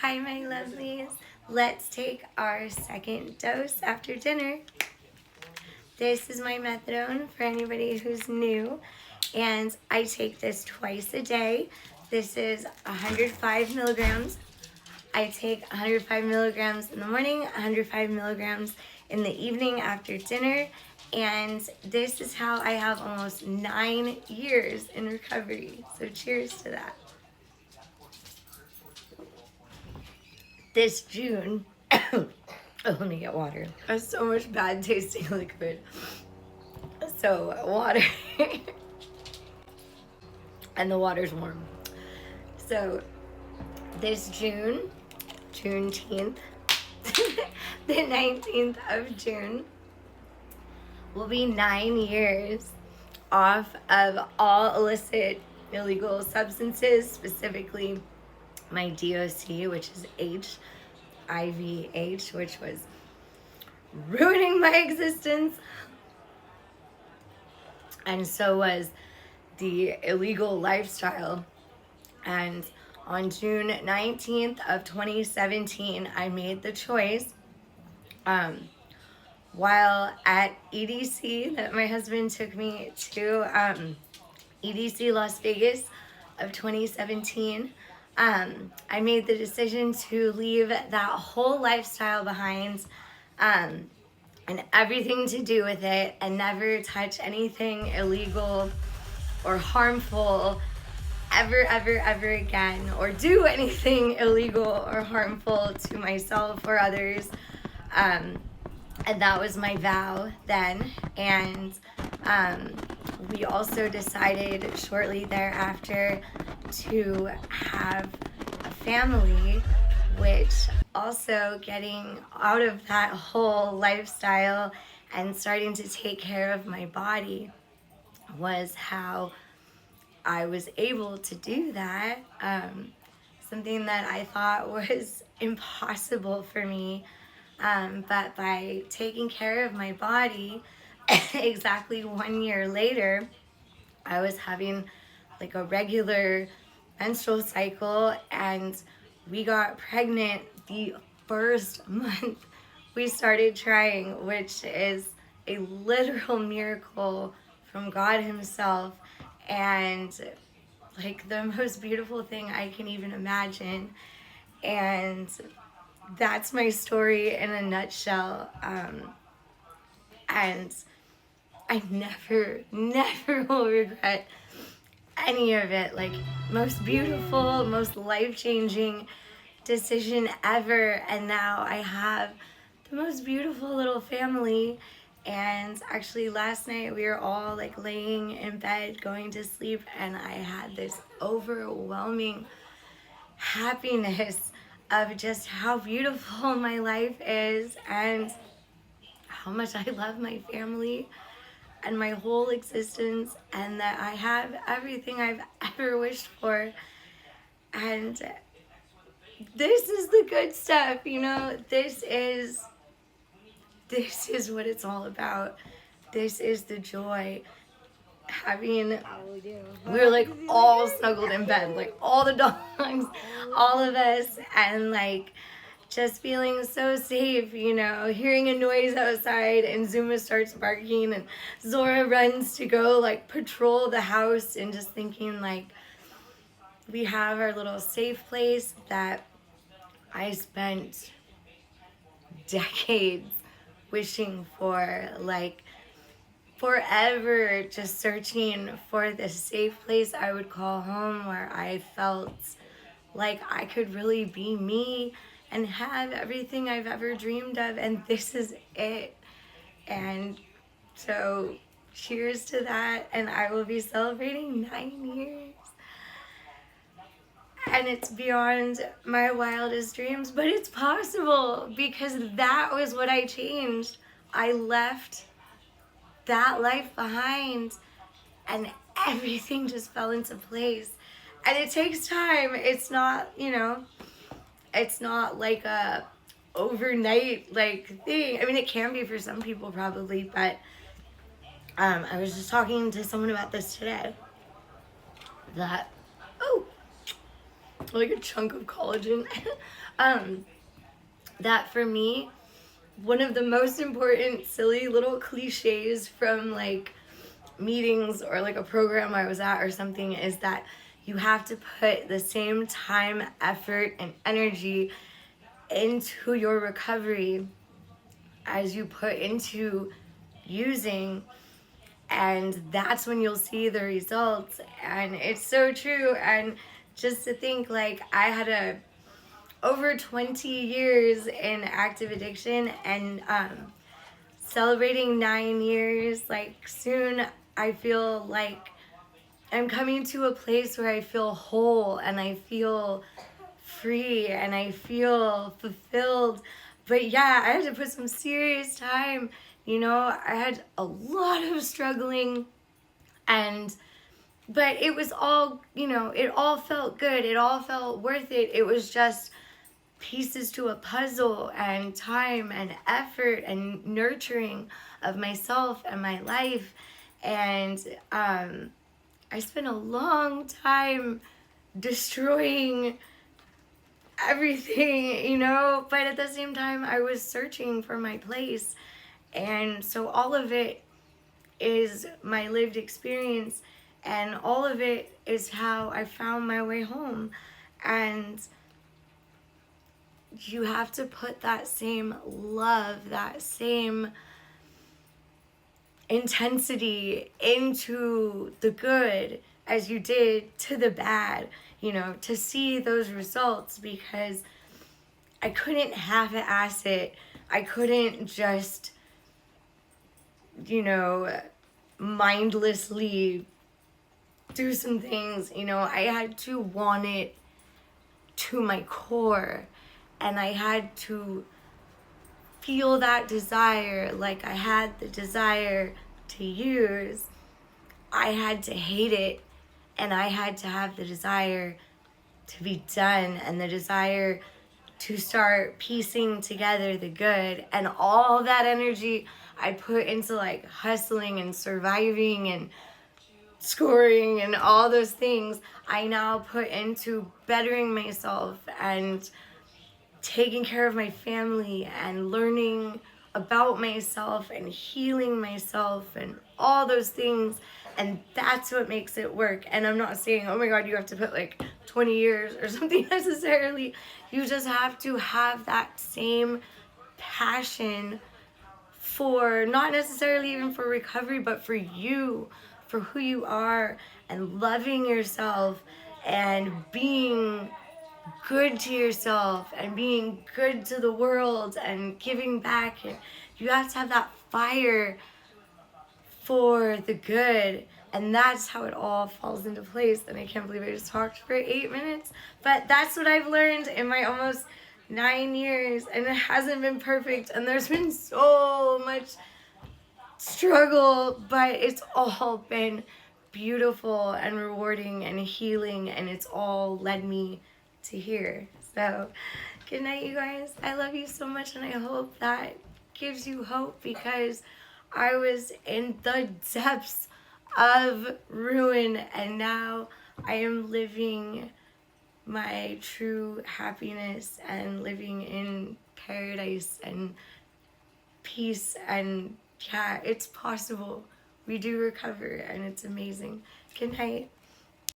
Hi, my lovelies. Let's take our second dose after dinner. This is my methadone for anybody who's new, and I take this twice a day. This is 105 milligrams. I take 105 milligrams in the morning, 105 milligrams in the evening after dinner, and this is how I have almost 9 years in recovery. So cheers to that. This June, oh, let me get water. There's so much bad tasting liquid. So water, and the water's warm. So this June, Juneteenth, the 19th of June, will be 9 years off of all illicit illegal substances, specifically my DOC, which is HIVH, which was ruining my existence. And so was the illegal lifestyle. And on June 19th of 2017, I made the choice, while at EDC, that my husband took me to EDC Las Vegas of 2017. I made the decision to leave that whole lifestyle behind, and everything to do with it, and never touch anything illegal or harmful ever again, or do anything illegal or harmful to myself or others. And that was my vow then. And we also decided shortly thereafter to have a family, which also getting out of that whole lifestyle and starting to take care of my body was how I was able to do that. Something that I thought was impossible for me. But by taking care of my body, exactly 1 year later, I was having like a regular menstrual cycle, and we got pregnant the first month we started trying, which is a literal miracle from God Himself, and like the most beautiful thing I can even imagine. And that's my story in a nutshell. And I never will regret any of it. Like, most beautiful, most life-changing decision ever. And now I have the most beautiful little family. And actually last night we were all like laying in bed going to sleep, and I had this overwhelming happiness of just how beautiful my life is and how much I love my family and my whole existence, and that I have everything I've ever wished for. And this is the good stuff, you know. This is what it's all about. This is the joy. Having, we were like all snuggled in bed, like all the dogs, all of us, and like just feeling so safe, you know, hearing a noise outside and Zuma starts barking and Zora runs to go like patrol the house, and just thinking like we have our little safe place that I spent decades wishing for, like forever just searching for this safe place I would call home, where I felt like I could really be me and have everything I've ever dreamed of, and this is it. And so cheers to that, and I will be celebrating 9 years. And it's beyond my wildest dreams, but it's possible because that was what I changed. I left that life behind, and everything just fell into place. And it takes time. It's not, you know, it's not like a overnight like thing. I mean, it can be for some people probably, but I was just talking to someone about this today, that like a chunk of collagen. That for me, one of the most important silly little cliches from like meetings or like a program I was at or something is that you have to put the same time, effort, and energy into your recovery as you put into using, and that's when you'll see the results. And it's so true. And just to think, like, I had a over 20 years in active addiction, and celebrating 9 years, like, soon I feel like I'm coming to a place where I feel whole and I feel free and I feel fulfilled. But yeah, I had to put some serious time. You know, I had a lot of struggling, and but it was all, you know, it all felt good. It all felt worth it. It was just pieces to a puzzle, and time and effort and nurturing of myself and my life. And I spent a long time destroying everything, you know, but at the same time, I was searching for my place. And so all of it is my lived experience, and all of it is how I found my way home. And you have to put that same love, that same intensity into the good as you did to the bad, you know, to see those results, because I couldn't half-ass it. I couldn't just, you know, mindlessly do some things, you know. I had to want it to my core, and I had to feel that desire like I had the desire to use. I had to hate it, and I had to have the desire to be done, and the desire to start piecing together the good. And all that energy I put into like hustling and surviving and scoring and all those things, I now put into bettering myself and taking care of my family and learning about myself and healing myself and all those things. And that's what makes it work. And I'm not saying, oh my God, you have to put like 20 years or something necessarily. You just have to have that same passion for, not necessarily even for recovery, but for you, for who you are, and loving yourself and being good to yourself and being good to the world and giving back. And you have to have that fire for the good, and that's how it all falls into place. And I can't believe I just talked for 8 minutes, but that's what I've learned in my almost 9 years, and it hasn't been perfect, and there's been so much struggle, but it's all been beautiful and rewarding and healing, and it's all led me to here. So good night, you guys. I love you so much, and I hope that gives you hope, because I was in the depths of ruin, and now I am living my true happiness and living in paradise and peace. And yeah, it's possible. We do recover, and it's amazing. Good night.